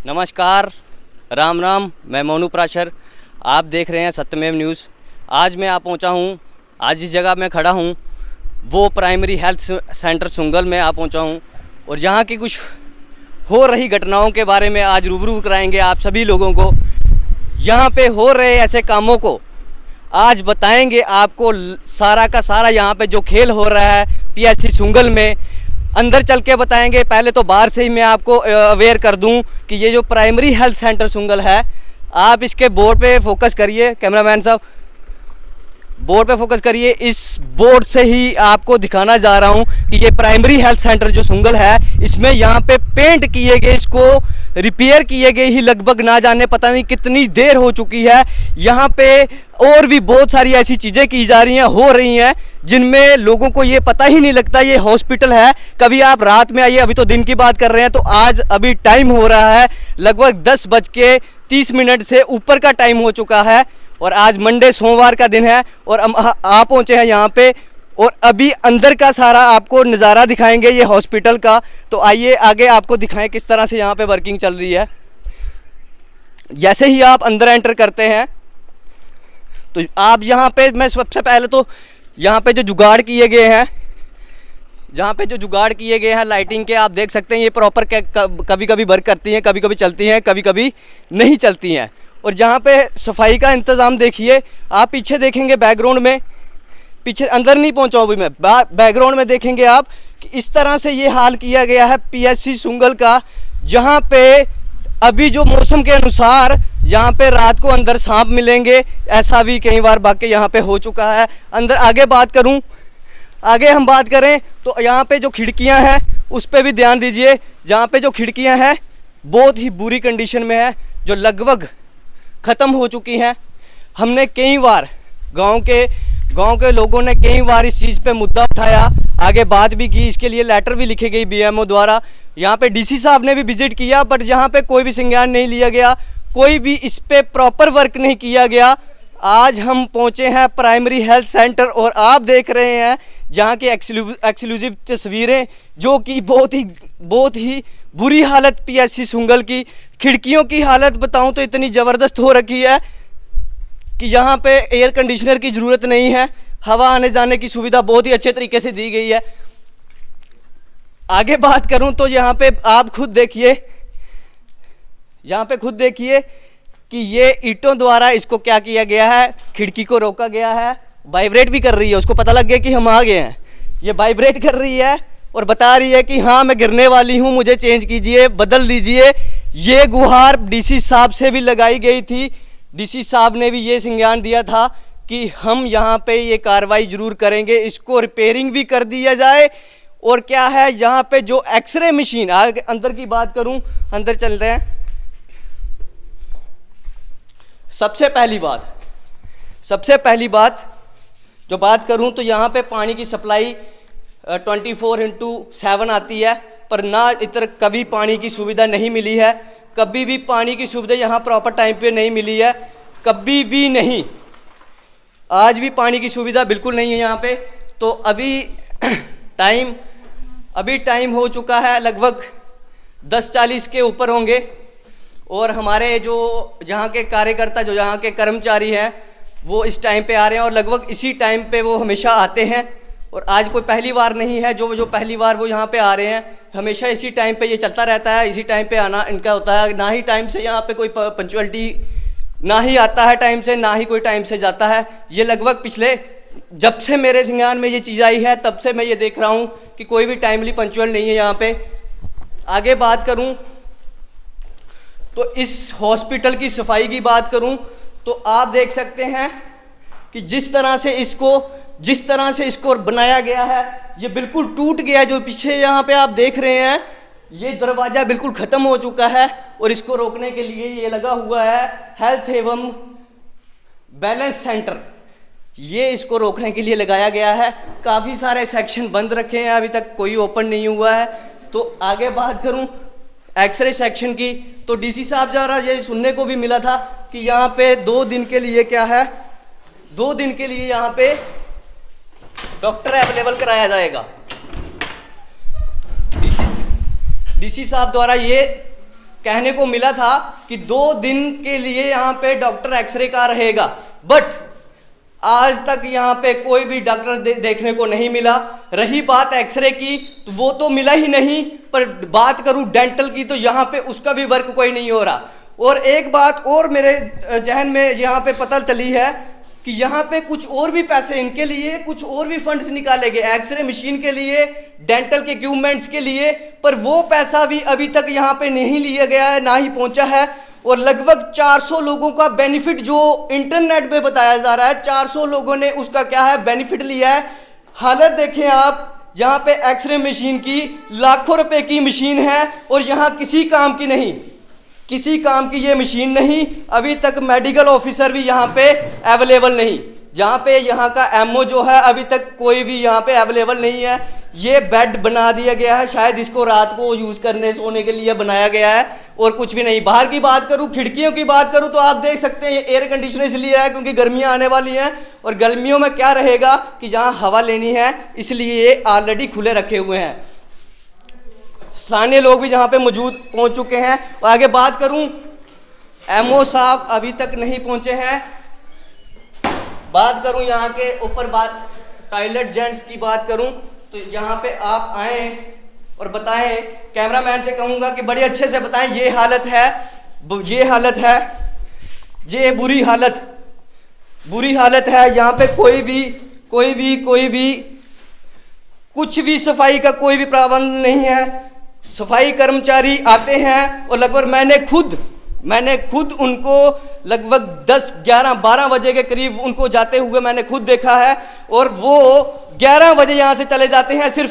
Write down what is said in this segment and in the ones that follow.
नमस्कार, राम राम। मैं मोनू प्राशर, आप देख रहे हैं सत्यमेव न्यूज़। आज मैं पहुंचा हूं, आज जिस जगह मैं खड़ा हूं वो प्राइमरी हेल्थ सेंटर सुंगल में पहुंचा हूं और यहाँ की कुछ हो रही घटनाओं के बारे में आज रूबरू कराएंगे आप सभी लोगों को। यहाँ पे हो रहे ऐसे कामों को आज बताएंगे आपको, सारा का सारा यहाँ पे जो खेल हो रहा है पीएचसी सुंगल में अंदर चल के बताएंगे। पहले तो बाहर से ही मैं आपको अवेयर कर दूं कि ये जो प्राइमरी हेल्थ सेंटर सुंगल है, आप इसके बोर्ड पे फोकस करिए, कैमरामैन साहब बोर्ड पे फोकस करिए। इस बोर्ड से ही आपको दिखाना जा रहा हूं कि ये प्राइमरी हेल्थ सेंटर जो सुंगल है, इसमें यहाँ पे पेंट किए गए, इसको रिपेयर किए गए ही लगभग ना जाने पता नहीं कितनी देर हो चुकी है। यहाँ पे और भी बहुत सारी ऐसी चीज़ें की जा रही हैं, हो रही हैं, जिनमें लोगों को ये पता ही नहीं लगता ये हॉस्पिटल है। कभी आप रात में आइए, अभी तो दिन की बात कर रहे हैं, तो आज अभी टाइम हो रहा है लगभग 10:30 से ऊपर का टाइम हो चुका है और आज मंडे सोमवार का दिन है और हम आप पहुँचे हैं यहाँ पे और अभी अंदर का सारा आपको नज़ारा दिखाएंगे ये हॉस्पिटल का। तो आइए आगे आपको दिखाएं किस तरह से यहाँ पे वर्किंग चल रही है। जैसे ही आप अंदर एंटर करते हैं तो आप यहाँ पे, मैं सबसे पहले तो यहाँ पे जो जुगाड़ किए गए हैं, जहाँ पे जो जुगाड़ किए गए हैं लाइटिंग के, आप देख सकते हैं ये प्रॉपर कभी कभी वर्क करती हैं, कभी कभी चलती हैं, कभी कभी नहीं चलती हैं। और जहाँ पे सफाई का इंतज़ाम देखिए, आप पीछे देखेंगे बैकग्राउंड में, पीछे अंदर नहीं पहुँचा हूँ अभी मैं, बैकग्राउंड में देखेंगे आप कि इस तरह से ये हाल किया गया है पीएचसी सुंगल का। जहाँ पे अभी जो मौसम के अनुसार यहाँ पे रात को अंदर सांप मिलेंगे, ऐसा भी कई बार वाकई यहाँ पे हो चुका है। अंदर आगे हम बात करें तो यहाँ पे जो खिड़कियाँ हैं उस पर भी ध्यान दीजिए। जहाँ पे जो खिड़कियाँ हैं बहुत ही बुरी कंडीशन में है, जो लगभग ख़त्म हो चुकी हैं। हमने कई बार गांव के लोगों ने कई बार इस चीज़ पे मुद्दा उठाया, आगे बात भी की, इसके लिए लेटर भी लिखी गई बीएमओ द्वारा। यहाँ पे डीसी साहब ने भी विजिट किया, बट यहाँ पे कोई भी संज्ञान नहीं लिया गया, कोई भी इस पे प्रॉपर वर्क नहीं किया गया। आज हम पहुँचे हैं प्राइमरी हेल्थ सेंटर और आप देख रहे हैं जहाँ की एक्सक्लूसिव तस्वीरें, जो कि बहुत ही बुरी हालत पीएचसी सुंगल की। खिड़कियों की हालत बताऊं तो इतनी ज़बरदस्त हो रखी है कि यहाँ पे एयर कंडीशनर की ज़रूरत नहीं है, हवा आने जाने की सुविधा बहुत ही अच्छे तरीके से दी गई है। आगे बात करूं तो यहाँ पे आप खुद देखिए, यहाँ पे खुद देखिए कि ये ईंटों द्वारा इसको क्या किया गया है, खिड़की को रोका गया है। वाइब्रेट भी कर रही है, उसको पता लग गया कि हम आ गए हैं, ये वाइब्रेट कर रही है और बता रही है कि हाँ मैं गिरने वाली हूँ, मुझे चेंज कीजिए, बदल दीजिए। ये गुहार डीसी साहब से भी लगाई गई थी, डीसी साहब ने भी ये संज्ञान दिया था कि हम यहाँ पे ये कार्रवाई जरूर करेंगे, इसको रिपेयरिंग भी कर दिया जाए। और क्या है यहाँ पे जो एक्सरे मशीन, आगे अंदर की बात करूँ, अंदर चलते हैं। सबसे पहली बात जो बात करूँ तो यहाँ पे पानी की सप्लाई 24/7 आती है, पर ना इधर कभी पानी की सुविधा नहीं मिली है, कभी भी पानी की सुविधा यहाँ प्रॉपर टाइम पे नहीं मिली है, कभी भी नहीं। आज भी पानी की सुविधा बिल्कुल नहीं है यहाँ पे। तो अभी टाइम हो चुका है लगभग 10:40 के ऊपर होंगे और हमारे जो यहाँ के कार्यकर्ता, जो यहाँ के कर्मचारी हैं, वो इस टाइम पे आ रहे हैं और लगभग इसी टाइम पे वो हमेशा आते हैं। और आज कोई पहली बार नहीं है, जो पहली बार वो यहाँ पे आ रहे हैं, हमेशा इसी टाइम पे ये चलता रहता है, इसी टाइम पे आना इनका होता है। ना ही टाइम से यहाँ पे कोई पंचुअलिटी, ना ही आता है टाइम से, ना ही कोई टाइम से जाता है। ये लगभग पिछले, जब से मेरे संज्ञान में ये चीज़ आई है तब से मैं ये देख रहा हूँ कि कोई भी टाइमली पंचुअल नहीं है यहाँ पे। आगे बात करूँ तो इस हॉस्पिटल की सफाई की बात करूँ तो आप देख सकते हैं कि जिस तरह से इसको बनाया गया है, ये बिल्कुल टूट गया है। जो पीछे यहाँ पे आप देख रहे हैं, ये दरवाज़ा बिल्कुल ख़त्म हो चुका है और इसको रोकने के लिए ये लगा हुआ है हेल्थ एवं बैलेंस सेंटर, ये इसको रोकने के लिए लगाया गया है। काफ़ी सारे सेक्शन बंद रखे हैं, अभी तक कोई ओपन नहीं हुआ है। तो आगे बात करूं एक्सरे सेक्शन की, तो डीसी साहब द्वारा ये सुनने को भी मिला था कि यहाँ पे 2 दिन के लिए क्या है, 2 दिन के लिए यहाँ पे डॉक्टर अवेलेबल कराया जाएगा। डीसी साहब द्वारा ये कहने को मिला था कि 2 दिन के लिए यहाँ पे डॉक्टर एक्सरे का रहेगा, बट आज तक यहाँ पे कोई भी डॉक्टर देखने को नहीं मिला। रही बात एक्सरे की तो वो तो मिला ही नहीं, पर बात करूँ डेंटल की तो यहाँ पे उसका भी वर्क कोई नहीं हो रहा। और एक बात और मेरे जहन में यहाँ पे पता चली है कि यहाँ पे कुछ और भी पैसे इनके लिए, कुछ और भी फंड्स निकाले गए एक्सरे मशीन के लिए, डेंटल के इक्विपमेंट्स के लिए, पर वो पैसा भी अभी तक यहाँ पे नहीं लिया गया है, ना ही पहुँचा है। और लगभग 400 लोगों का बेनिफिट जो इंटरनेट पे बताया जा रहा है, 400 लोगों ने उसका क्या है बेनिफिट लिया है। हालत देखें आप, यहाँ पे एक्सरे मशीन की लाखों रुपए की मशीन है और यहाँ किसी काम की नहीं, किसी काम की ये मशीन नहीं। अभी तक मेडिकल ऑफिसर भी यहाँ पे अवेलेबल नहीं, जहाँ पे यहाँ का एमओ जो है अभी तक कोई भी यहाँ पे अवेलेबल नहीं है। ये बेड बना दिया गया है, शायद इसको रात को यूज़ करने सोने के लिए बनाया गया है और कुछ भी नहीं। बाहर की बात करूँ, खिड़कियों की बात करूँ तो आप देख सकते हैं ये एयर कंडीशनर इसलिए है क्योंकि गर्मियाँ आने वाली हैं और गर्मियों में क्या रहेगा कि जहाँ हवा लेनी है इसलिए ये ऑलरेडी खुले रखे हुए हैं। स्थानीय लोग भी जहाँ पे मौजूद पहुँच चुके हैं। और आगे बात करूँ, एमओ साहब अभी तक नहीं पहुँचे हैं। बात करूँ यहाँ के ऊपर बात टॉयलेट जेंट्स की बात करूँ तो यहाँ पे आप आए और बताएं, कैमरामैन से कहूँगा कि बड़े अच्छे से बताएं ये हालत है, ये हालत है, ये बुरी हालत है। यहाँ पे कोई भी कुछ भी सफाई का कोई भी प्रबंध नहीं है। सफाई कर्मचारी आते हैं और लगभग मैंने खुद उनको लगभग 10, 11, 12 बजे के करीब उनको जाते हुए मैंने खुद देखा है और वो 11 बजे यहाँ से चले जाते हैं। सिर्फ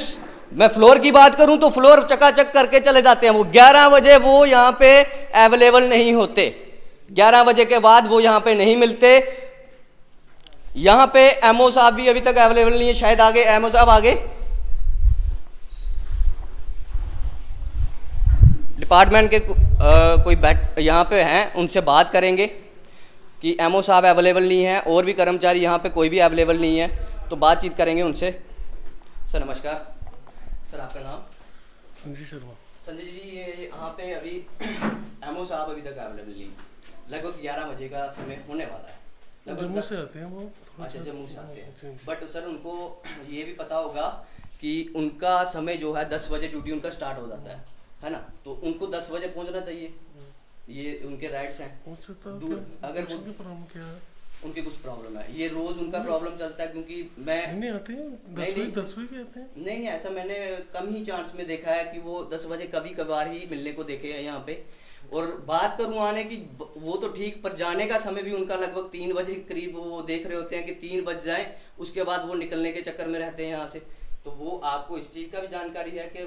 मैं फ्लोर की बात करूँ तो फ्लोर चकाचक करके चले जाते हैं। वो 11 बजे वो यहाँ पे अवेलेबल नहीं होते, 11 बजे के बाद वो यहाँ पे नहीं मिलते। यहाँ पे एमओ साहब भी अभी तक अवेलेबल नहीं है, शायद आगे एमओ साहब आगे डिपार्टमेंट के कोई बैठ यहाँ पे हैं, उनसे बात करेंगे कि एमओ साहब अवेलेबल नहीं है और भी कर्मचारी यहाँ पे कोई भी अवेलेबल नहीं है, तो बातचीत करेंगे उनसे। सर नमस्कार। सर आपका नाम? संजय शर्मा। संजय जी, ये यहाँ पे अभी एमओ साहब अभी तक अवेलेबल नहीं, लगभग 11 बजे का समय होने वाला है। जम्मू से आते हैं वो। अच्छा, जम्मू से आते हैं, बट सर उनको ये भी पता होगा कि उनका समय जो है 10 बजे ड्यूटी उनका स्टार्ट हो जाता है ना, तो उनको 10 बजे पहुंचना चाहिए, ये उनके राइट्स हैं। दूर अगर उनकी कुछ प्रॉब्लम है, ये रोज उनका प्रॉब्लम चलता है क्योंकि मैं नहीं आते हैं 10 बजे भी आते हैं। नहीं, ऐसा मैंने कम ही चांस में देखा है कि वो 10 बजे कभी कभार ही मिलने को देखे हैं यहाँ पे। और बात करूँ आने की, वो तो ठीक, पर जाने का समय भी उनका लगभग 3 बजे करीब वो देख रहे होते हैं कि 3 बज जाए, उसके बाद वो निकलने के चक्कर में रहते हैं यहाँ से। तो वो आपको इस चीज़ का भी जानकारी है कि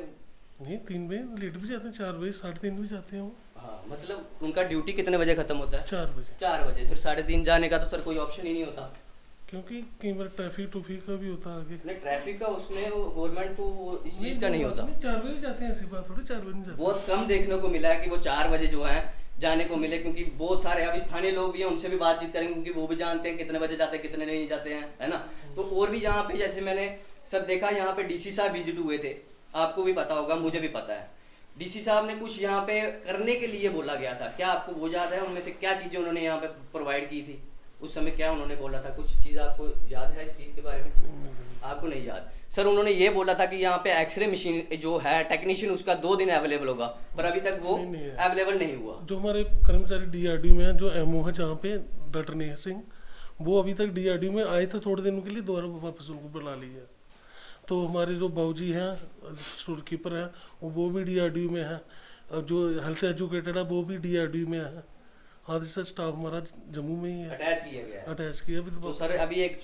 नहीं 3 बजे लेट भी जाते हैं, 4 बजे 3:30 भी जाते हैं वो। हाँ, मतलब उनका ड्यूटी कितने बजे खत्म होता है? 4 बजे। 4 बजे, फिर 3:30 जाने का तो सर कोई ऑप्शन ही नहीं होता, क्योंकि कई बार ट्रैफिक का भी होता है आगे। नहीं, ट्रैफिक का उसमें गवर्नमेंट को इस चीज़ का नहीं होता। 4 बजे जाते हैं, ऐसी बात थोड़ी 4 बजे जाते। बहुत कम देखने को मिला है कि वो 4 बजे जो है जाने को मिले, क्योंकि बहुत सारे अभी स्थानीय लोग भी हैं, उनसे भी बातचीत करेंगे क्योंकि वो भी जानते हैं कितने बजे जाते हैं कितने नहीं जाते हैं, है ना। तो और भी यहाँ पे जैसे मैंने सर देखा, यहाँ पे डीसी साहब विजिट हुए थे, आपको भी पता होगा, मुझे भी पता है। डीसी साहब ने कुछ यहाँ पे करने के लिए बोला गया था, क्या आपको वो याद है? उनमें से क्या चीज़ें उन्होंने यहाँ पे प्रोवाइड की थी उस समय, क्या उन्होंने बोला था? कुछ चीज़ आपको याद है इस चीज़ के बारे में? आपको नहीं याद? सर उन्होंने ये बोला था कि यहाँ पे एक्सरे मशीन जो है टेक्नीशियन उसका 2 दिन अवेलेबल होगा, पर अभी तक वो अवेलेबल नहीं हुआ। जो हमारे कर्मचारी डीआरडी में है, जो एमओ है जहाँ पे डॉक्टर नेहा सिंह, वो अभी तक डीआरडी में आए थे थोड़े दिनों के लिए, दोबारा वापस उनको बुला लिया। तो हमारे जो बाबूजी हैं स्टोर कीपर हैं, वो भी डीआरडी में है, जो हेल्थ एजुकेटेड है वो भी डीआरडी में है। आधे से स्टाफ हमारा जम्मू में ही है, अटैच किया गया है। अटैच किया अभी तो सर अभी एक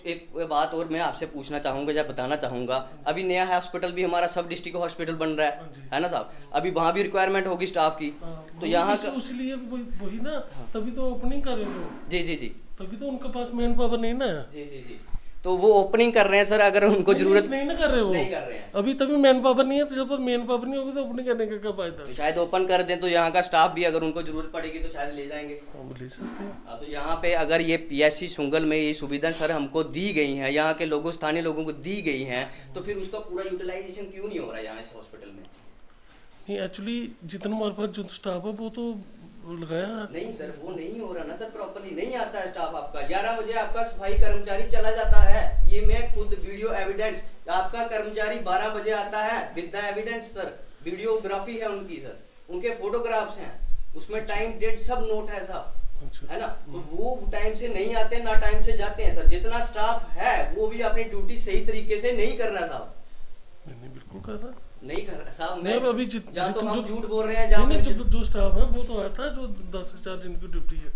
बात और मैं आपसे पूछना चाहूँगा या बताना चाहूँगा, अभी नया हॉस्पिटल भी हमारा सब डिस्ट्रिक्ट हॉस्पिटल बन रहा है ना साहब, अभी वहाँ भी रिक्वायरमेंट होगी स्टाफ की, तो यहाँ इसलिए वही ना, तभी तो ओपनिंग कर रहे हो। जी, तभी तो उनके पास मैन पावर नहीं ना। जी, तो वो ओपनिंग कर रहे हैं सर, अगर उनको जरूरत नहीं ना कर रहे, वो नहीं कर रहे हैं अभी, तभी मैन पावर नहीं है, तो जब तक मैन पावर नहीं होगी तो ओपनिंग करने का क्या फायदा? तो शायद ओपन कर दें तो यहाँ का स्टाफ भी अगर उनको जरूरत पड़ेगी तो शायद ले जाएंगे। ले सकते हैं। तो यहाँ पे अगर ये पीएचसी सुंगल में ये सुविधा सर हमको दी गई हैं, यहाँ के लोगों स्थानीय लोगों को दी गई हैं, तो फिर उसका पूरा यूटिलाइजेशन क्यों नहीं हो रहा है यहाँ इस हॉस्पिटल में? नहीं एक्चुअली जितना हमारे पास जो स्टाफ है वो तो लगाया है। नहीं सर, वो नहीं हो रहा ना सर, प्रॉपर्ली नहीं आता है स्टाफ आपका। 11 बजे आपका सफाई कर्मचारी चला जाता है, ये मैं खुद वीडियो एविडेंस। आपका कर्मचारी 12 बजे आता है with the evidence sir, videography है उनकी सर, उनके फोटोग्राफ्स हैं, उसमें टाइम डेट सब नोट है साहब, है ना। तो वो टाइम से नहीं आते ना टाइम से जाते हैं सर। जितना स्टाफ है वो भी अपनी ड्यूटी सही तरीके से नहीं कर रहा साहब। नहीं बिल्कुल कर रहा नहीं कर रहा साहब। नहीं मैं अभी जहाँ तो हम जो झूठ बोल रहे हैं, जहाँ नहीं, पे जो स्टाफ है वो तो आता है जो 10 से 4 जिनकी ड्यूटी है,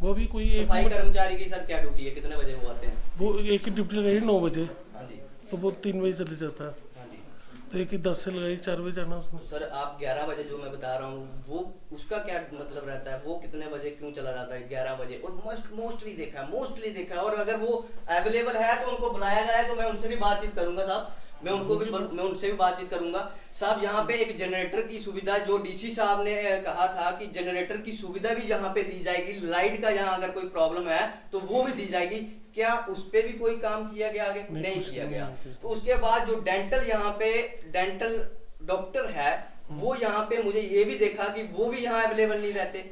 वो भी कोई एक सफाई कर्मचारी की सर क्या ड्यूटी है, कितने बजे वो आते हैं? वो एक की ड्यूटी लगाई 9 बजे, हाँ जी, तो वो 3 बजे चले जाता है, हाँ जी। तो एक ही 10 से लगाई 4 बजे जाना उसमें। तो सर आप 11 बजे जो मैं बता रहा हूँ वो उसका क्या मतलब रहता है, वो कितने बजे क्यों चला जाता है 11 बजे? और मोस्टली देखा है। और अगर वो अवेलेबल है तो उनको बुलाया जाए, तो मैं उनसे भी बातचीत करूंगा साहब, मैं उनसे भी बातचीत करूंगा साहब। यहाँ पे एक जनरेटर की सुविधा, जो डीसी साहब ने कहा था कि जनरेटर की सुविधा भी यहाँ पे दी जाएगी, लाइट का यहाँ अगर कोई प्रॉब्लम है तो वो भी दी जाएगी, क्या उस पे भी कोई काम किया गया आगे? नहीं किया गया। तो उसके बाद जो डेंटल यहाँ पे डेंटल डॉक्टर है, वो यहाँ पे मुझे ये भी देखा कि वो भी यहाँ अवेलेबल नहीं रहते,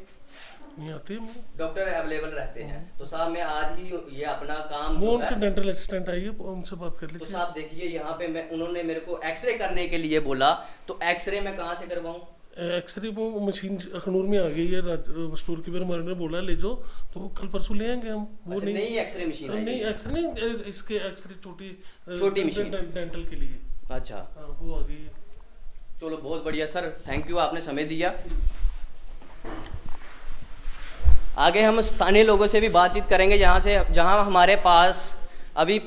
नहीं आते डॉक्टर अवेलेबल रहते हैं। तो साहब मैं आज ही ये अपना काम वो जो उनके है, डेंटल असिस्टेंट आई है, उनसे बात कर तो लीजिए। साहब देखिए यहाँ पे उन्होंने मेरे को एक्सरे करने के लिए बोला, तो एक्सरे मैं कहाँ से करवाऊँ? एक्सरे वो मशीन अखनूर में आ गई है, स्टोर कीपर हमारे ने बोला ले जाओ, तो कल परसों ले आएंगे हम। वो अच्छा, नई एक्सरे मशीन आई नहीं है? एक्सरे नहीं, इसके एक्सरे छोटी मशीन डेंटल के लिए। अच्छा, हाँ वो आ गई है। चलो बहुत बढ़िया सर, थैंक यू, आपने समय दिया। आगे हम स्थानीय लोगों से भी बातचीत करेंगे, जहाँ हमारे पास अभी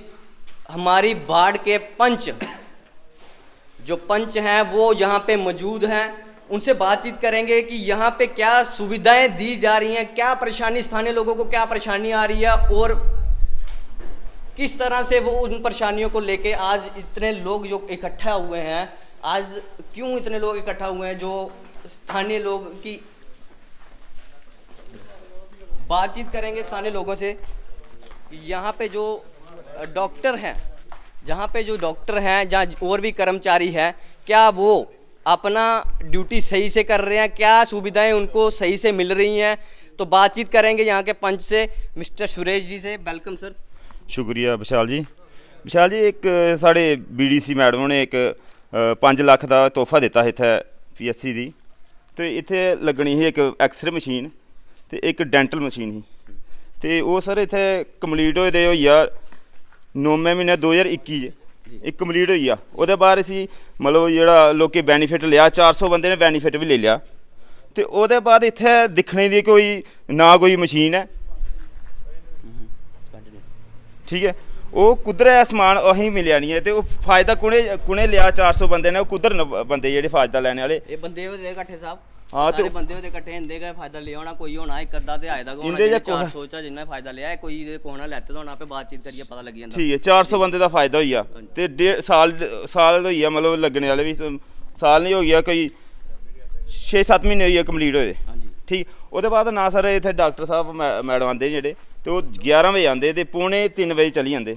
हमारी वार्ड के जो पंच हैं वो यहाँ पे मौजूद हैं, उनसे बातचीत करेंगे कि यहाँ पे क्या सुविधाएं दी जा रही हैं, क्या परेशानी स्थानीय लोगों को क्या परेशानी आ रही है, और किस तरह से वो उन परेशानियों को लेके आज इतने लोग जो इकट्ठा हुए हैं, आज क्यों इतने लोग इकट्ठा हुए हैं, जो स्थानीय लोग की बातचीत करेंगे स्थानीय लोगों से। यहाँ पे जो डॉक्टर हैं, जहाँ और भी कर्मचारी हैं, क्या वो अपना ड्यूटी सही से कर रहे हैं, क्या सुविधाएं उनको सही से मिल रही हैं? तो बातचीत करेंगे यहाँ के पंच से, मिस्टर सुरेश जी से। Welcome sir. शुक्रिया विशाल जी। एक साढ़े BDC मैडम ने एक 5 लाख का तोहफा दिता इत्थे PSC दी, तो इत्थे लगनी ही एक एक्सरे मशीन ते एक डेंटल मशीन ही, ते वो सर इत्थे कंप्लीट होए होई आ 9वें महीने 2021 एक कंप्लीट होई आ। ओहदे बाद असीं मतलब जेहड़ा लोकें बैनीफिट लिया, 400 बंदे ने बैनीफिट भी ले लिया, ते ओहदे बाद इत्थे दिक्खने दी कोई ना कोई मशीन है, ठीक है। वो कुद्धर है समान अहीं मिलिया नहीं है, तो फायदा कुने लिया 400 बंदे ने, कुद्धर न बंदे जेह्ड़े फायदा लैने वाले? ये बंदे होते इकट्ठे साहब, हाँ सारे तो बंदे होते इकट्ठे, इंदे का फायदा लिया होना, कोई होना एक अद्धा ते आए दा होना, इंदे जिन्ने जा 400 चा जिन्ने फायदा लिया है, कोई इहदे कोना लैते तो होना, पे बातचीत करिए पता लगी जंदा। ठीक है, 400 बंदे का फायदा होई आ, ते 1.5 साल होई आ, मतलब लगने वाले भी साल नहीं हो गया, कोई 6-7 महीने होई आ कंप्लीट होए। हाँ जी, ठीक, ਉਹਦੇ ਬਾਅਦ ਨਾ ਸਰ ਇੱਥੇ ਡਾਕਟਰ ਸਾਹਿਬ ਮੈਡਮ ਆਉਂਦੇ ਜਿਹੜੇ, ਤੇ ਉਹ 11 ਵਜੇ ਆਉਂਦੇ ਤੇ ਪੌਣੇ 3 ਵਜੇ ਚਲੀ ਜਾਂਦੇ।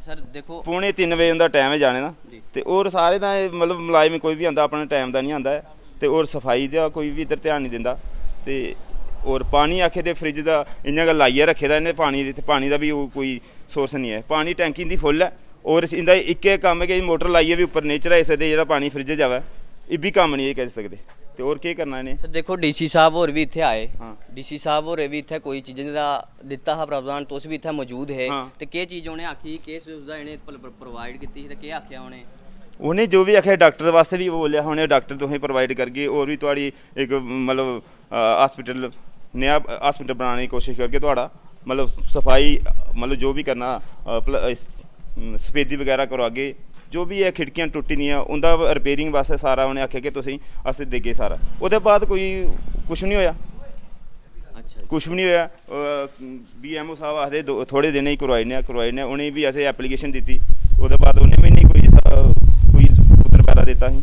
सर देखो ਪੌਣੇ 3 ਵਜੇ ਉਹਦਾ ਟਾਈਮ ਹੈ ਜਾਣੇ ਦਾ, जी, ਤੇ ਔਰ ਸਾਰੇ ਦਾ ਮਤਲਬ ਮੁਲਾਜ਼ਮ ਕੋਈ ਵੀ ਆਉਂਦਾ ਆਪਣੇ ਟਾਈਮ ਦਾ ਨਹੀਂ ਆਉਂਦਾ ਹੈ, ਤੇ ਔਰ ਸਫਾਈ ਦਾ ਕੋਈ ਵੀ ਇੱਧਰ ਧਿਆਨ ਨਹੀਂ ਦਿੰਦਾ, ਤੇ ਔਰ ਪਾਣੀ ਆਖੇ ਤੇ ਫਰਿੱਜ ਦਾ ਇੰਨਾ ਗੱਲ ਲਾਈਏ ਰੱਖੇ ਦਾ ਇਹਨੇ ਪਾਣੀ ਦਾ ਵੀ ਕੋਈ ਸੋਰਸ ਨਹੀਂ ਹੈ, ਪਾਣੀ ਟੈਂਕੀ ਦੀ ਫੁੱਲ ਹੈ, ਔਰ ਇਹਦਾ ਇੱਕੇ ਕੰਮ ਹੈ ਕਿ ਮੋਟਰ ਲਾਈਏ ਵੀ ਉੱਪਰ ਨੇਚਰ ਹੈ ਇਸੇ ਦੇ ਜਿਹੜਾ ਪਾਣੀ ਫਰਿੱਜ ਜਾਵੇ, ਇਹ ਵੀ ਕੰਮ ਨਹੀਂ ਇਹ ਕਹਿ ਸਕਦੇ, ਤੇ ਹੋਰ ਕੀ ਕਰਨਾ ਇਹਨੇ। सर देखो DC साहब होर भी इत्थे आए, हाँ। DC साहब होर भी इत्थे कोई चीज़ें दा दिता हा प्रावधान, तुस भी इत्थे मौजूद है, हाँ। ते केह् चीज़ उ'नें आखी, केह् सुविधा इ'नें प्रोवाइड कीती ही, ते केह् आखेआ उ'नें? ਉਹਨੇ ਜੋ ਵੀ ਆਖਿਆ ਡਾਕਟਰ ਵਾਸਤੇ ਵੀ ਬੋਲਿਆ, ਹੁਣੇ ਡਾਕਟਰ ਤੁਸੀਂ ਪ੍ਰੋਵਾਈਡ ਕਰਗੇ, ਔਰ ਵੀ ਤੁਹਾਡੀ ਇੱਕ ਮਤਲਬ ਹਸਪੀਟਲ नया हॉस्पिटल बनाने की कोशिश करके थोड़ा मतलब सफाई मतलब जो भी करना सफेदी वगैरह करवागे, जो भी है खिड़कियां टुटी दियां उनका रिपेयरिंग वास्ते सारा उन्हें आख्या कि तुसीं अस देगे सारा। उसदे बाद कोई कुछ नहीं होया, अच्छा कुछ भी नहीं होया। BMO साहब आखदे थोड़े दिन ही करवाई ने उन्हें भी असें एप्लीकेशन दी, उसदे बाद उन्हें भी नहीं कोई पुत्र पैरा दिता ही।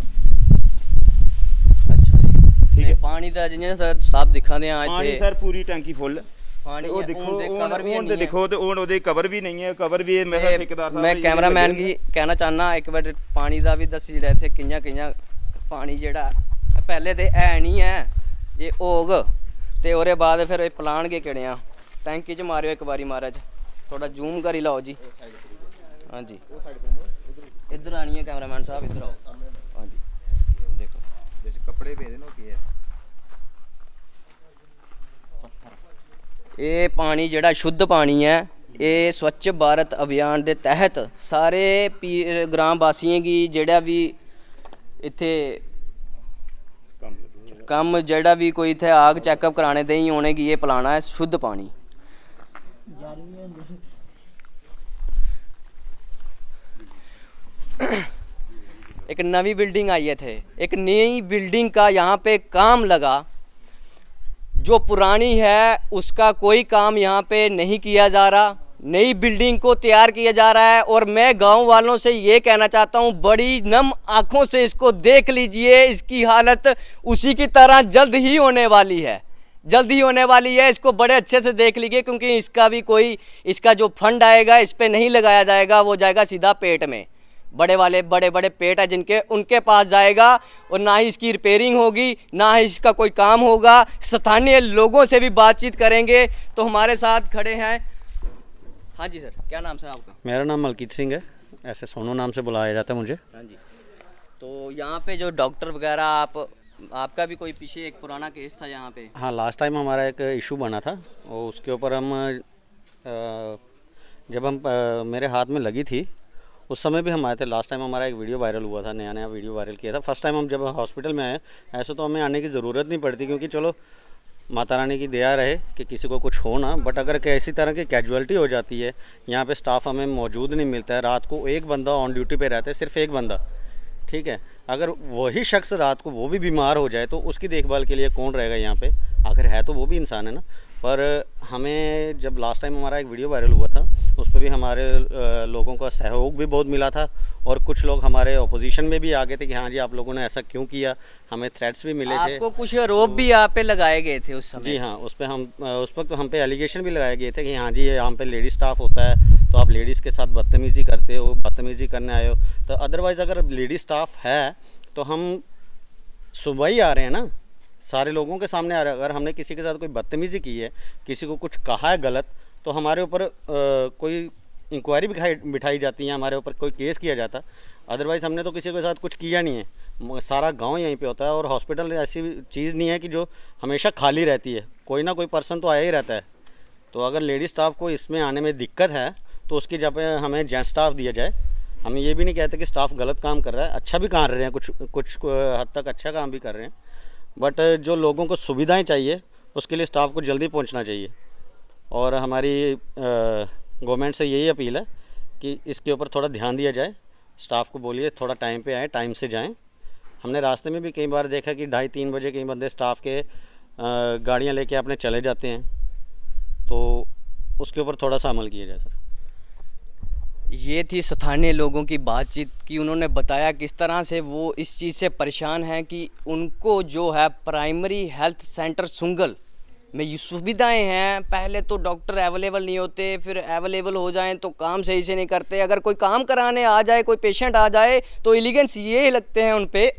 ठीक है, पानी दा जियां सर साहब दिखा दे आ पानी सर पूरी टैंकी फुल पानी ਉਹ ਦੇਖੋ कवर भी ਹੁਣ ਤੇ ਦੇਖੋ ਤੇ ਹੁਣ ਉਹਦੇ ਕਵਰ ਵੀ ਨਹੀਂ ਹੈ, ਕਵਰ ਵੀ ਮੇਰਾ ਠੇਕੇਦਾਰ ਸਾਹਿਬ मैं कैमरामैन की कहना चाहना एक बार पानी दा भी दसी जेड़ा इत्थे कि'यां पानी जेड़ा पहले तो है नहीं है, ये होग तो ओरे बाद फिर प्लान के किड़े आ टैंकी च मारियो एक बारी महाराज, थोड़ा जूम करी लाओ जी। हाँ जी इधर आनी है कैमरामैन साहब, इधर आओ। हाँ जी देखो जैसे कपड़े भेजे ना की है ये पानी जेड़ा शुद्ध पानी है, ये स्वच्छ भारत अभियान के तहत सारे ग्राम वासियों की जेड़ा भी इत्थे कम जेड़ा भी कोई इत्थे आग चैकअप कराने दे ही होने की ये पिलाना है शुद्ध पानी। एक नवी बिल्डिंग आई है थे, एक नई बिल्डिंग का यहाँ पे काम लगा, जो पुरानी है उसका कोई काम यहाँ पे नहीं किया जा रहा, नई बिल्डिंग को तैयार किया जा रहा है। और मैं गांव वालों से ये कहना चाहता हूँ, बड़ी नम आंखों से इसको देख लीजिए, इसकी हालत उसी की तरह जल्द ही होने वाली है, जल्द ही होने वाली है। इसको बड़े अच्छे से देख लीजिए, क्योंकि इसका भी कोई इसका जो फंड आएगा इस पर नहीं लगाया जाएगा, वो जाएगा सीधा पेट में, बड़े वाले बड़े बड़े पेट है जिनके, उनके पास जाएगा। और ना ही इसकी रिपेयरिंग होगी, ना ही इसका कोई काम होगा। स्थानीय लोगों से भी बातचीत करेंगे। तो हमारे साथ खड़े हैं, हाँ जी सर, क्या नाम सर आपका? मेरा नाम मलकीत सिंह है, ऐसे सोनू नाम से बुलाया जाता है मुझे। हाँ जी, तो यहाँ पे जो डॉक्टर वगैरह आपका भी कोई पीछे एक पुराना केस था यहाँ पे? हाँ, लास्ट टाइम हमारा एक इशू बना था और उसके ऊपर हम जब हम मेरे हाथ में लगी थी उस समय भी हम आए थे। लास्ट टाइम हमारा एक वीडियो वायरल हुआ था, नया वीडियो वायरल किया था। फर्स्ट टाइम हम जब हॉस्पिटल में आए, ऐसे तो हमें आने की ज़रूरत नहीं पड़ती, क्योंकि चलो माता रानी की दया रहे कि किसी को कुछ हो ना, बट अगर किसी तरह की कैजुअलिटी हो जाती है, यहाँ पे स्टाफ हमें मौजूद नहीं मिलता है, रात को एक बंदा ऑन ड्यूटी पे रहता है, सिर्फ एक बंदा, ठीक है। अगर वही शख्स रात को वो भी बीमार हो जाए तो उसकी देखभाल के लिए कौन रहेगा यहाँ पे? आखिर है तो वो भी इंसान है ना। पर हमें जब लास्ट टाइम हमारा एक वीडियो वायरल हुआ था उस पर भी हमारे लोगों का सहयोग भी बहुत मिला था, और कुछ लोग हमारे अपोजिशन में भी आ गए थे कि हाँ जी आप लोगों ने ऐसा क्यों किया, हमें थ्रेट्स भी मिले थे। आपको कुछ आरोप भी यहाँ पे लगाए गए थे उस समय? जी हाँ, उस वक्त तो हम पे एलिगेशन भी लगाए गए थे कि हाँ जी यहाँ पे लेडी स्टाफ होता है तो आप लेडीज़ के साथ बदतमीज़ी करते हो, बदतमीज़ी करने आए हो। तो अदरवाइज़ अगर लेडी स्टाफ है तो हम सुबह ही आ रहे हैं ना, सारे लोगों के सामने आ रहा है। अगर हमने किसी के साथ कोई बदतमीज़ी की है, किसी को कुछ कहा है गलत, तो हमारे ऊपर कोई इंक्वायरी बिठाई जाती है, हमारे ऊपर कोई केस किया जाता। अदरवाइज़ हमने तो किसी के साथ कुछ किया नहीं है, सारा गांव यहीं पे होता है। और हॉस्पिटल ऐसी चीज़ नहीं है कि जो हमेशा खाली रहती है, कोई ना कोई पर्सन तो आया ही रहता है। तो अगर लेडी स्टाफ को इसमें आने में दिक्कत है तो उसकी जगह हमें जेंट्स स्टाफ दिया जाए। हम ये भी नहीं कहते कि स्टाफ गलत काम कर रहा है, अच्छा भी कर रहे हैं, कुछ हद तक अच्छा काम भी कर रहे हैं, बट जो लोगों को सुविधाएं चाहिए उसके लिए स्टाफ को जल्दी पहुंचना चाहिए। और हमारी गवर्नमेंट से यही अपील है कि इसके ऊपर थोड़ा ध्यान दिया जाए। स्टाफ को बोलिए थोड़ा टाइम पे आए, टाइम से जाएं। हमने रास्ते में भी कई बार देखा कि 2:30-3 बजे कई बंदे स्टाफ के गाड़ियां लेके अपने चले जाते हैं, तो उसके ऊपर थोड़ा सा अमल किया जाए सर। ये थी स्थानीय लोगों की बातचीत की, उन्होंने बताया किस तरह से वो इस चीज़ से परेशान हैं कि उनको जो है प्राइमरी हेल्थ सेंटर सुंगल में ये सुविधाएं हैं। पहले तो डॉक्टर अवेलेबल नहीं होते, फिर अवेलेबल हो जाएं तो काम सही से नहीं करते। अगर कोई काम कराने आ जाए, कोई पेशेंट आ जाए तो इलीगेंस ये लगते हैं उन पे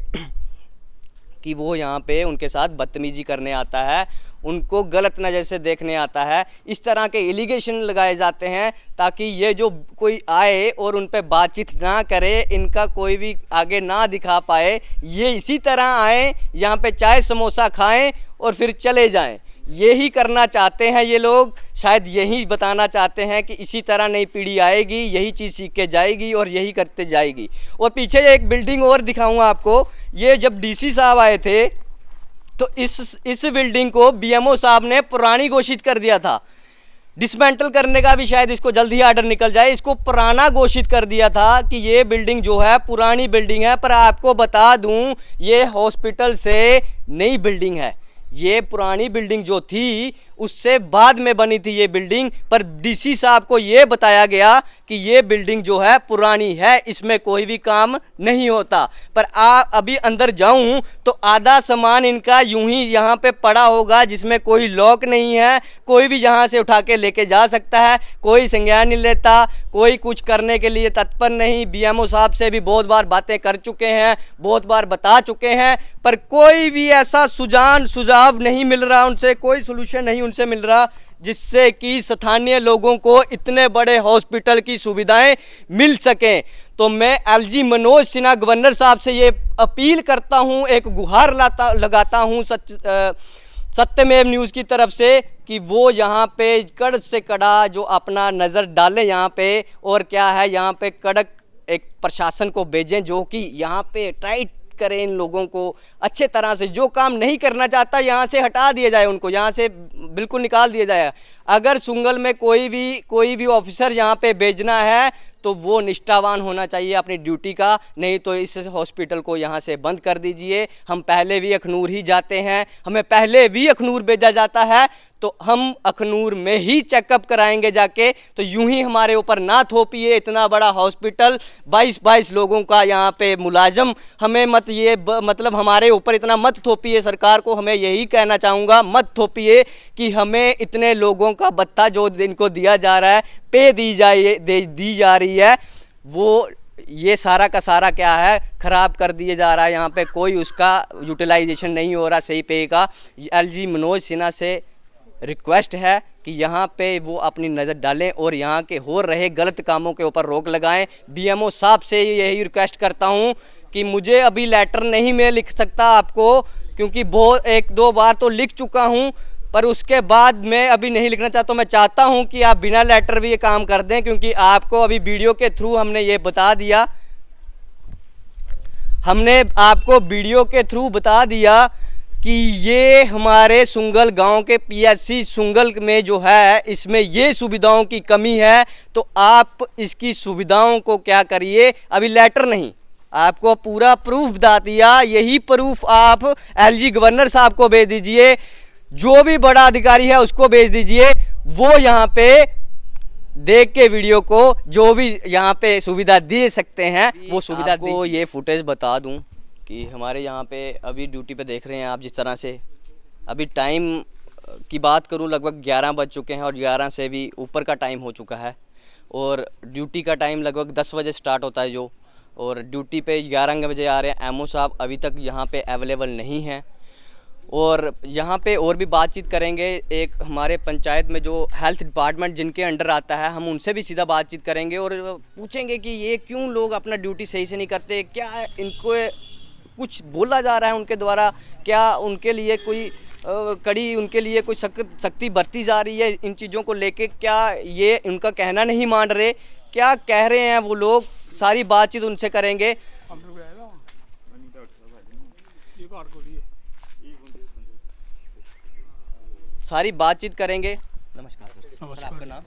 कि वो यहाँ पे उनके साथ बदतमीजी करने आता है, उनको गलत नज़र से देखने आता है। इस तरह के एलिगेशन लगाए जाते हैं ताकि ये जो कोई आए और उन पे बातचीत ना करे, इनका कोई भी आगे ना दिखा पाए, ये इसी तरह आए यहाँ पे चाय समोसा खाएं और फिर चले जाएं। यही करना चाहते हैं ये लोग, शायद यही बताना चाहते हैं कि इसी तरह नई पीढ़ी आएगी, यही चीज़ सीख के जाएगी और यही करते जाएगी। और पीछे एक बिल्डिंग और दिखाऊंगा आपको। ये जब डीसी साहब आए थे तो इस बिल्डिंग को बीएमओ साहब ने पुरानी घोषित कर दिया था। डिसमेंटल करने का भी शायद इसको जल्दी आर्डर निकल जाए, इसको पुराना घोषित कर दिया था कि ये बिल्डिंग जो है पुरानी बिल्डिंग है। पर आपको बता दूं ये हॉस्पिटल से नई बिल्डिंग है, ये पुरानी बिल्डिंग जो थी उससे बाद में बनी थी ये बिल्डिंग। पर डीसी साहब को ये बताया गया कि ये बिल्डिंग जो है पुरानी है, इसमें कोई भी काम नहीं होता। पर अभी अंदर जाऊं तो आधा सामान इनका यूं ही यहाँ पे पड़ा होगा, जिसमें कोई लॉक नहीं है, कोई भी यहाँ से उठा के लेके जा सकता है, कोई संज्ञान नहीं लेता, कोई कुछ करने के लिए तत्पर नहीं। बीएमओ साहब से भी बहुत बार बातें कर चुके हैं, बहुत बार बता चुके हैं, पर कोई भी ऐसा सुझाव नहीं मिल रहा उनसे, कोई सोल्यूशन नहीं उनसे मिल रहा जिससे कि स्थानीय लोगों को इतने बड़े हॉस्पिटल की सुविधाएं मिल सकें। तो मैं एलजी मनोज सिन्हा गवर्नर साहब से ये अपील करता हूं, एक गुहार लगाता हूं सत्यमेव न्यूज़ की तरफ से कि वो यहाँ पे कड़क से कड़ा जो अपना नज़र डालें यहाँ पे, और क्या है यहाँ पे कड़क एक प्रशासन को भेजें जो कि यहाँ पे टाइट करें इन लोगों को अच्छे तरह से। जो काम नहीं करना चाहता यहाँ से हटा दिया जाए, उनको यहाँ से बिल्कुल निकाल दिया जाए। अगर सुंगल में कोई भी ऑफिसर यहाँ पे भेजना है तो वो निष्ठावान होना चाहिए अपनी ड्यूटी का, नहीं तो इस हॉस्पिटल को यहाँ से बंद कर दीजिए। हम पहले भी अखनूर ही जाते हैं, हमें पहले भी अखनूर भेजा जाता है, तो हम अखनूर में ही चेकअप कराएंगे जाके। तो यूं ही हमारे ऊपर ना थोपिए, इतना बड़ा हॉस्पिटल 22 लोगों का यहाँ पे मुलाजम, हमें मतलब हमारे ऊपर इतना मत थोपिए। सरकार को हमें यही कहना चाहूँगा, मत थोपिए कि हमें इतने लोगों का भत्ता जो इनको दिया जा रहा है, पे दी जा रही है, वो ये सारा का सारा क्या है, ख़राब कर दिया जा रहा है। यहाँ पे कोई उसका यूटिलाइजेशन नहीं हो रहा सही पे का। एलजी मनोज सिन्हा से रिक्वेस्ट है कि यहाँ पे वो अपनी नज़र डालें और यहाँ के हो रहे गलत कामों के ऊपर रोक लगाएं। बीएमओ साहब से यही रिक्वेस्ट करता हूँ कि मुझे अभी लेटर नहीं मैं लिख सकता आपको, क्योंकि बहुत 1-2 बार तो लिख चुका हूँ, पर उसके बाद मैं अभी नहीं लिखना चाहता हूँ। मैं चाहता हूँ कि आप बिना लेटर भी ये काम कर दें, क्योंकि आपको अभी वीडियो के थ्रू हमने ये बता दिया, हमने आपको वीडियो के थ्रू बता दिया कि ये हमारे सुंगल गांव के पीएचसी सुंगल में जो है, इसमें ये सुविधाओं की कमी है। तो आप इसकी सुविधाओं को क्या करिए, अभी लेटर नहीं, आपको पूरा प्रूफ बता दिया, यही प्रूफ आप एलजी गवर्नर साहब को भेज दीजिए, जो भी बड़ा अधिकारी है उसको भेज दीजिए, वो यहाँ पे देख के वीडियो को जो भी यहाँ पे सुविधा दे सकते हैं वो सुविधा। आपको ये फुटेज बता दूं कि हमारे यहाँ पे अभी ड्यूटी पे देख रहे हैं आप, जिस तरह से अभी टाइम की बात करूं लगभग 11 बज चुके हैं और 11 से भी ऊपर का टाइम हो चुका है, और ड्यूटी का टाइम लगभग 10 बजे स्टार्ट होता है जो, और ड्यूटी पे 11 बजे आ रहे हैं। एमओ साहब अभी तक यहाँ पे अवेलेबल नहीं हैं, और यहाँ पे और भी बातचीत करेंगे। एक हमारे पंचायत में जो हेल्थ डिपार्टमेंट जिनके अंडर आता है, हम उनसे भी सीधा बातचीत करेंगे और पूछेंगे कि ये क्यों लोग अपना ड्यूटी सही से नहीं करते, क्या इनको कुछ बोला जा रहा है उनके द्वारा, क्या उनके लिए कोई कड़ी उनके लिए कोई सख्ती बरती जा रही है इन चीज़ों को लेके, क्या ये उनका कहना नहीं मान रहे, क्या कह रहे हैं वो लोग, सारी बातचीत उनसे करेंगे। सारी बातचीत करेंगे। नमस्कार सर। नमस्कार। आपका नाम?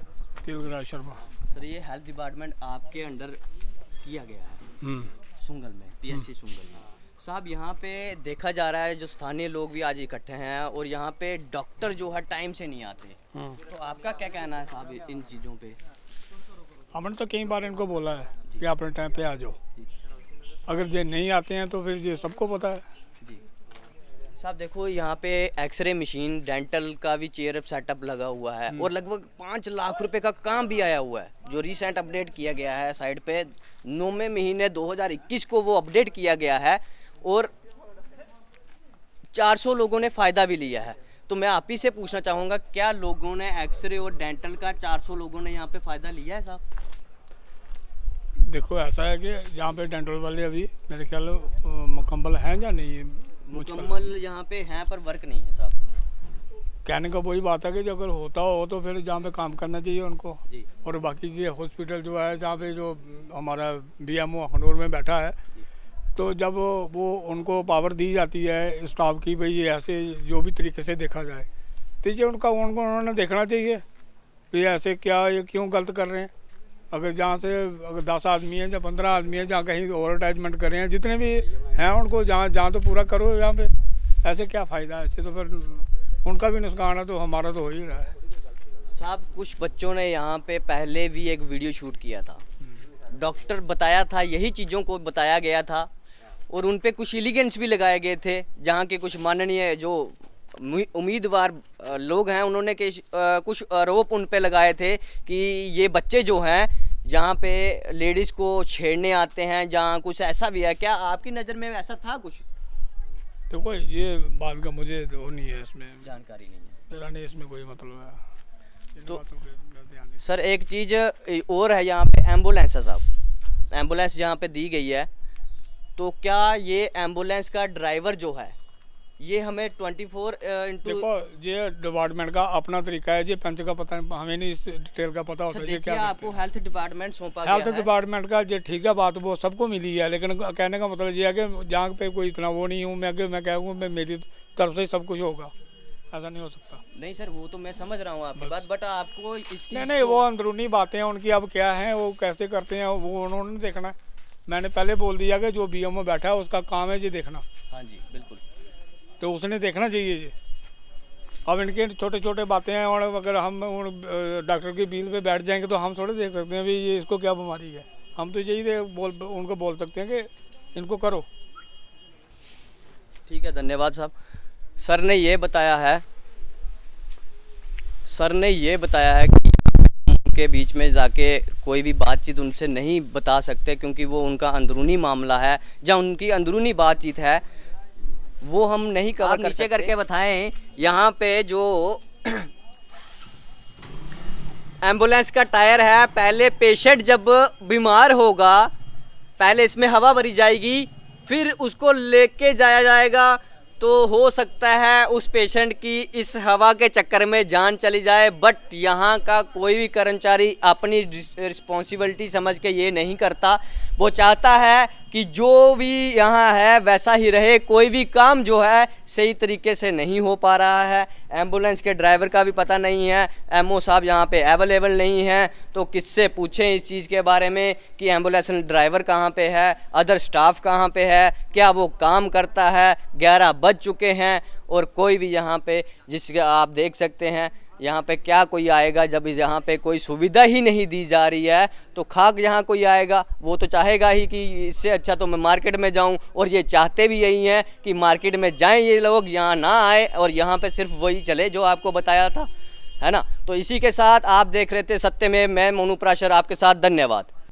तिलकराज शर्मा। सर ये हेल्थ डिपार्टमेंट आपके अंडर किया गया है सुंगल में, पीएचसी सुंगल में। साहब यहाँ पे देखा जा रहा है जो स्थानीय लोग भी आज इकट्ठे हैं और यहाँ पे डॉक्टर जो है टाइम से नहीं आते, तो आपका क्या कहना है साहब इन चीज़ों पे? हमने तो कई बार इनको बोला है कि अपने टाइम पे आ जाओ, अगर ये नहीं आते हैं तो फिर ये सबको पता है। जी साहब देखो यहाँ पे एक्सरे मशीन, डेंटल का भी चेयर सेटअप लगा हुआ है और लगभग 5 लाख रुपए का काम भी आया हुआ है, जो रिसेंट अपडेट किया गया है साइड पे 9वें महीने 2021 को वो अपडेट किया गया है और 400 लोगों ने फ़ायदा भी लिया है। तो मैं आप ही से पूछना चाहूँगा, क्या लोगों ने एक्सरे और डेंटल का 400 लोगों ने यहाँ पे फ़ायदा लिया है साहब? देखो ऐसा है कि यहाँ पे डेंटल वाले अभी मेरे ख्याल मुकम्मल हैं या नहीं है, मुकम्मल यहाँ पे हैं पर वर्क नहीं है साहब। कहने का वही बात है कि अगर होता हो तो फिर जहाँ पे काम करना चाहिए उनको जी। और बाकी ये हॉस्पिटल जो है जहाँ पे जो हमारा बीएमओ अखनूर में बैठा है, तो जब वो उनको पावर दी जाती है स्टाफ की, भाई ये ऐसे जो भी तरीके से देखा जाए, तो ये उन्होंने देखना चाहिए कि ऐसे क्या ये क्यों गलत कर रहे हैं। अगर जहाँ से अगर 10 आदमी हैं या 15 आदमी हैं, जहाँ कहीं ओवर अटैचमेंट कर रहे हैं, जितने भी हैं उनको जहाँ तो पूरा करो यहाँ पे, ऐसे क्या फ़ायदा है, ऐसे तो फिर उनका भी नुकसान है तो हमारा तो हो ही रहा है। साहब कुछ बच्चों ने यहाँ पे पहले भी एक वीडियो शूट किया था, डॉक्टर बताया था, यही चीज़ों को बताया गया था और उन पे कुछ इलीगेंस भी लगाए गए थे। जहाँ के कुछ माननीय जो उम्मीदवार लोग हैं उन्होंने कुछ आरोप उन पे लगाए थे कि ये बच्चे जो हैं जहाँ पे लेडीज़ को छेड़ने आते हैं, जहाँ कुछ ऐसा भी है। क्या आपकी नज़र में ऐसा था कुछ? देखो ये बात का मुझे वो नहीं है, इसमें जानकारी नहीं है मेरा नहीं इसमें कोई मतलब है। तो बातों पे मैं ध्यान नहीं। सर एक चीज़ और है, यहाँ पे एम्बुलेंस है साहब, एम्बुलेंस यहाँ पे दी गई है, तो क्या ये एम्बुलेंस का ड्राइवर जो है ये हमें 24 इंटू देखो ये डिपार्टमेंट का अपना तरीका है, ये पंच का पता नहीं, हमें नहीं इस डिटेल का पता होता है ये क्या आपको हेल्थ डिपार्टमेंट सौंपा हेल्थ गया है। डिपार्टमेंट का ये ठीक है बात, वो सबको मिली है, लेकिन कहने का मतलब ये है कि जहाँ पे कोई इतना वो नहीं हूँ मैं कहूँ मैं मेरी तरफ से सब कुछ होगा, ऐसा नहीं हो सकता। नहीं सर वो तो मैं समझ रहा हूँ आपकी बात, बट आपको इस चीज़ नहीं वो अंदरूनी बातें हैं उनकी, अब क्या हैं वो कैसे करते हैं वो उन्होंने देखना है। मैंने पहले बोल दिया कि जो BMO बैठा है उसका काम है ये देखना, हाँ जी बिल्कुल, तो उसने देखना चाहिए ये। अब इनके छोटे छोटे बातें हैं और अगर हम डॉक्टर की बिल पे बैठ जाएंगे तो हम थोड़े देख सकते हैं भाई ये इसको क्या बीमारी है। हम तो यही उनको बोल सकते हैं कि इनको करो। ठीक है, धन्यवाद साहब। सर ने ये बताया है कि उनके बीच में जाके कोई भी बातचीत उनसे नहीं बता सकते, क्योंकि वो उनका अंदरूनी मामला है, जहाँ उनकी अंदरूनी बातचीत है वो हम नहीं कवर कर सकते। करके बताएं यहाँ पे जो एम्बुलेंस का टायर है, पहले पेशेंट जब बीमार होगा पहले इसमें हवा भरी जाएगी, फिर उसको लेके जाया जाएगा, तो हो सकता है उस पेशेंट की इस हवा के चक्कर में जान चली जाए। बट यहाँ का कोई भी कर्मचारी अपनी रिस्पॉन्सिबिलिटी समझ के ये नहीं करता, वो चाहता है कि जो भी यहाँ है वैसा ही रहे, कोई भी काम जो है सही तरीके से नहीं हो पा रहा है। एम्बुलेंस के ड्राइवर का भी पता नहीं है, MO साहब यहाँ पे अवेलेबल नहीं हैं, तो किससे पूछें इस चीज़ के बारे में कि एम्बुलेंस ड्राइवर कहाँ पे है, अदर स्टाफ कहाँ पे है, क्या वो काम करता है। 11 बज चुके हैं और कोई भी यहाँ पे, जिसके आप देख सकते हैं यहाँ पे क्या कोई आएगा, जब यहाँ पे कोई सुविधा ही नहीं दी जा रही है तो खाक यहाँ कोई आएगा, वो तो चाहेगा ही कि इससे अच्छा तो मैं मार्केट में जाऊँ, और ये चाहते भी यही हैं कि मार्केट में जाएं ये लोग, यहाँ ना आए और यहाँ पे सिर्फ वही चले जो आपको बताया था, है ना। तो इसी के साथ आप देख रहे थे सत्यमेव, मैं मोनू प्राशर आपके साथ, धन्यवाद।